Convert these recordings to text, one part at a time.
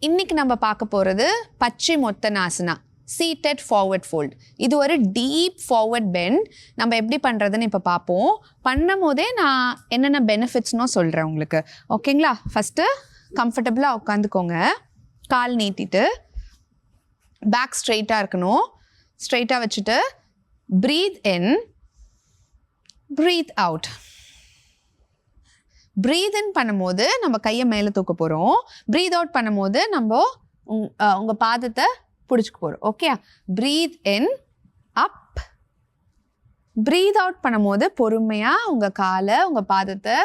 இன்னைக்கு நம்ம பார்க்க போகிறது பச்சிமோத்தனாசனா, சீட்டட் ஃபார்வர்ட் ஃபோல்ட். இது ஒரு டீப் ஃபார்வர்ட் பெண்ட். நம்ம எப்படி பண்ணுறதுன்னு இப்போ பார்ப்போம். பண்ணும் போதே நான் என்னென்ன பெனிஃபிட்ஸ்னும் சொல்கிறேன் உங்களுக்கு. ஓகேங்களா? ஃபஸ்ட்டு கம்ஃபர்டபுளாக உட்காந்துக்கோங்க. கால் நீட்டிட்டு பேக் ஸ்ட்ரெயிட்டாக இருக்கணும். ஸ்ட்ரெயிட்டாக வச்சுட்டு ப்ரீத் இன், ப்ரீத் அவுட். ப்ரீத் இன் பண்ணும்போது நம்ம கையை மேலே தூக்க போகிறோம். ப்ரீத் அவுட் பண்ணும்போது நம்ம உங்கள் பாதத்தை பிடிச்சிக்க போகிறோம். ஓகே? ப்ரீத் இன், அப். ப்ரீத் அவுட் பண்ணும்போது பொறுமையாக உங்கள் காலை, உங்கள் பாதத்தை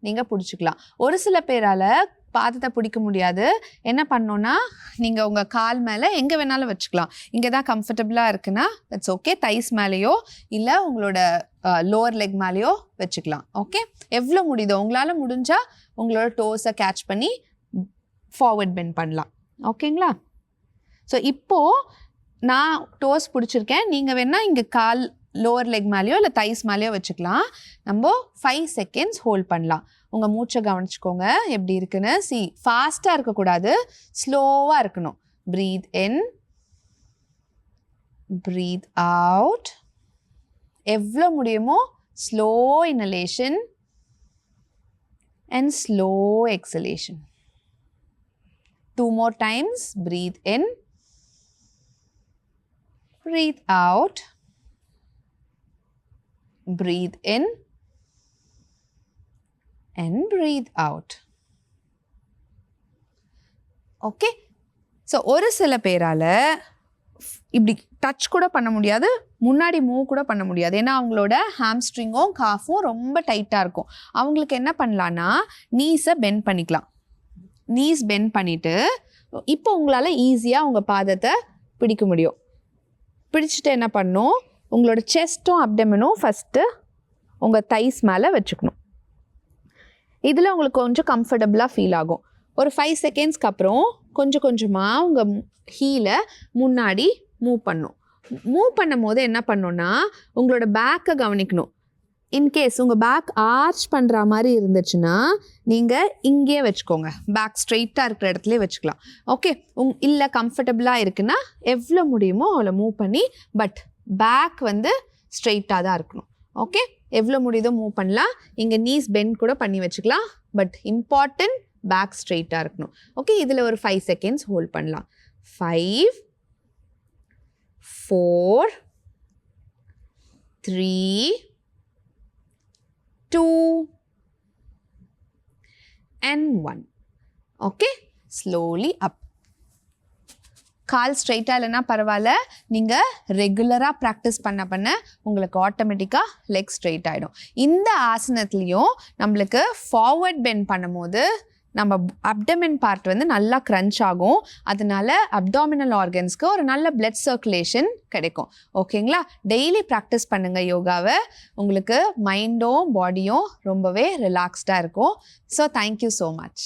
நீங்கள் பிடிச்சிக்கலாம். ஒரு சில பேரால் பாதத்தை பிடிக்க முடியாது. என்ன பண்ணோன்னா, நீங்கள் உங்கள் கால் மேலே எங்கே வேணாலும் வச்சுக்கலாம். இங்கே தான் கம்ஃபர்டபுளாக இருக்குன்னா தட்ஸ் ஓகே. தைஸ் மேலேயோ இல்லை உங்களோட லோவர் லெக் மேலேயோ வச்சுக்கலாம். ஓகே? எவ்வளோ முடியுதோ உங்களால் முடிஞ்சால் உங்களோட டோஸை கேட்ச் பண்ணி ஃபார்வர்ட் பெண்ட் பண்ணலாம். ஓகேங்களா? ஸோ இப்போது நான் டோஸ் பிடிச்சிருக்கேன். நீங்கள் வேணால் இங்கே கால் லோவர் லெக் மேலேயோ இல்லை தைஸ் மேலேயோ வச்சுக்கலாம். நம்ம 5 செகண்ட்ஸ் ஹோல்ட் பண்ணலாம். உங்கள் மூச்சை கவனிச்சுக்கோங்க எப்படி இருக்குன்னு. ஃபாஸ்ட்டாக இருக்கக்கூடாது, ஸ்லோவாக இருக்கணும். ப்ரீத் இன், ப்ரீத் அவுட். எவ்வளோ முடியுமோ slow inhalation and slow exhalation. 2 more times. Breathe in, breathe out, breathe in and breathe out. Okay? So ஒரு சில பேரால் இப்படி டச் கூட பண்ண முடியாது, முன்னாடி மூவ் கூட பண்ண முடியாது. ஏன்னா அவங்களோட ஹாம்ஸ்ட்ரிங்கும் காஃபும் ரொம்ப டைட்டாக இருக்கும். அவங்களுக்கு என்ன பண்ணலான்னா, நீஸை பெண்ட் பண்ணிக்கலாம். நீஸ் பெண்ட் பண்ணிவிட்டு இப்போ உங்களால் ஈஸியாக உங்கள் பாதத்தை பிடிக்க முடியும். பிடிச்சிட்டு என்ன பண்ணணும், உங்களோட செஸ்ட்டும் அப்டமனும் ஃபஸ்ட்டு உங்கள் தைஸ் மேலே வச்சுக்கணும். இதில் உங்களுக்கு கொஞ்சம் கம்ஃபர்டபுளாக ஃபீல் ஆகும். ஒரு 5 செகண்ட்ஸ்க்கு அப்புறம் கொஞ்சம் கொஞ்சமாக உங்கள் ஹீலை முன்னாடி மூவ் பண்ணணும். மூவ் பண்ணும் போது என்ன பண்ணணுன்னா, உங்களோட பேக்கை கவனிக்கணும். இன்கேஸ் உங்கள் பேக் ஆர்ச் பண்ணுற மாதிரி இருந்துச்சுன்னா நீங்கள் இங்கேயே வச்சுக்கோங்க. பேக் ஸ்ட்ரெயிட்டாக இருக்கிற இடத்துலேயே வச்சுக்கலாம். ஓகே? இல்லை கம்ஃபர்டபுளாக இருக்குன்னா எவ்வளோ முடியுமோ அவ்வளோ மூவ் பண்ணி, பட் பேக் வந்து ஸ்ட்ரெயிட்டாக தான் இருக்கணும். ஓகே? எவ்வளோ முடியுதோ மூவ் பண்ணலாம். இங்கே நீஸ் பெண்ட் கூட பண்ணி வச்சுக்கலாம். பட் இம்பார்ட்டன்ட் பேக் ஸ்ட்ரெயிட்டாக இருக்கணும். ஓகே? இதில் ஒரு 5 செகண்ட்ஸ் ஹோல்ட் பண்ணலாம். 5, 4, 3, 2 and 1. ஓகே? ஸ்லோலி அப். கால் ஸ்ட்ரெயிட்டாக இல்லைன்னா பரவாயில்ல, நீங்கள் ரெகுலராக ப்ராக்டிஸ் பண்ண உங்களுக்கு ஆட்டோமேட்டிக்காக லெக் ஸ்ட்ரெயிட் ஆகிடும். இந்த ஆசனத்துலேயும் நம்மளுக்கு ஃபார்வர்ட் பெண்ட் பண்ணும்போது நம்ம அப்டமன் பார்ட் வந்து நல்லா க்ரன்ச் ஆகும். அதனால அப்டாமினல் ஆர்கன்ஸ்க்கு ஒரு நல்ல பிளட் சர்க்குலேஷன் கிடைக்கும். ஓகேங்களா? டெய்லி ப்ராக்டிஸ் பண்ணுங்கள் யோகாவை. உங்களுக்கு மைண்டும் பாடியும் ரொம்பவே ரிலாக்ஸ்டாக இருக்கும். So thank you so much.